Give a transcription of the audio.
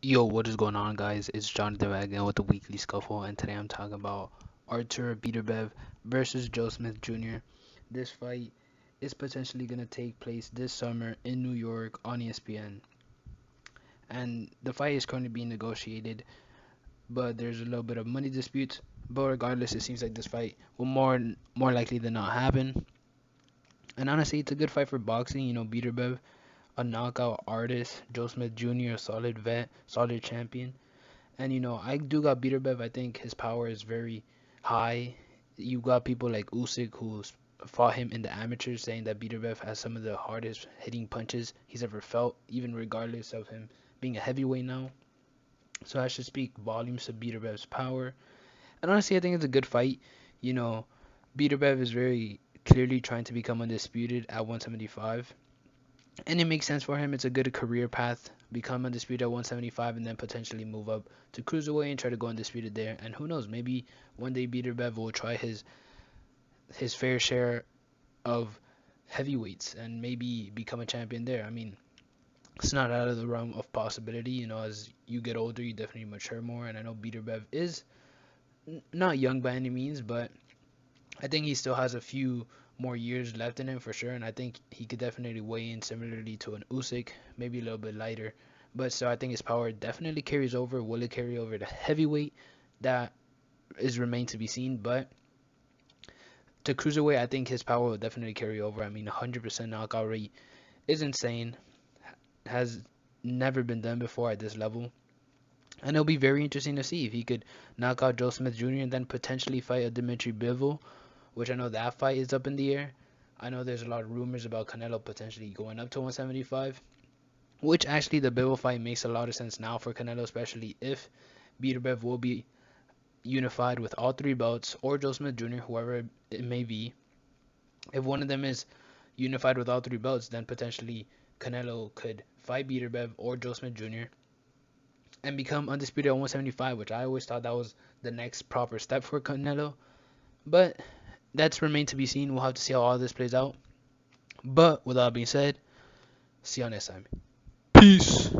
Yo, what is going on, guys? It's Jonathan again with the weekly scuffle, and today I'm talking about Artur Beterbiev versus Joe Smith Jr. This fight is potentially going to take place this summer in New York on ESPN, and the fight is currently being negotiated, but there's a little bit of money disputes. But regardless, it seems like this fight will more likely than not happen. And honestly, it's a good fight for boxing. Beterbiev, a knockout artist, Joe Smith Jr., a solid vet, solid champion. And I do got Beterbiev. I think his power is very high. You got people like Usyk who fought him in the amateurs, saying that Beterbiev has some of the hardest hitting punches he's ever felt, even regardless of him being a heavyweight now. So I should speak volumes to Beterbiev's power. And honestly, I think it's a good fight. You know, Beterbiev is very clearly trying to become undisputed at 175. And it makes sense for him. It's a good career path. Become undisputed at 175 and then potentially move up to cruiserweight and try to go undisputed there. And who knows, maybe one day Beterbiev will try his fair share of heavyweights and maybe become a champion there. I mean, it's not out of the realm of possibility. As you get older, you definitely mature more. And I know Beterbiev is not young by any means, but I think he still has a few more years left in him for sure, and I think he could definitely weigh in similarly to an Usyk, maybe a little bit lighter. But still, I think his power definitely carries over. Will it carry over to heavyweight? That is remain to be seen. But to cruiserweight, I think his power will definitely carry over. I mean, 100% knockout rate is insane. Has never been done before at this level. And it'll be very interesting to see if he could knock out Joe Smith Jr. and then potentially fight a Dimitri Bivol, which I know that fight is up in the air. I know there's a lot of rumors about Canelo potentially going up to 175, which actually the Bivol fight makes a lot of sense now for Canelo, especially if Beterbiev will be unified with all three belts, or Joe Smith Jr., whoever it may be. If one of them is unified with all three belts, then potentially Canelo could fight Beterbiev or Joe Smith Jr. and become undisputed at 175, which I always thought that was the next proper step for Canelo. But that's remained to be seen. We'll have to see how all this plays out. But with all that being said, see you all next time. Peace.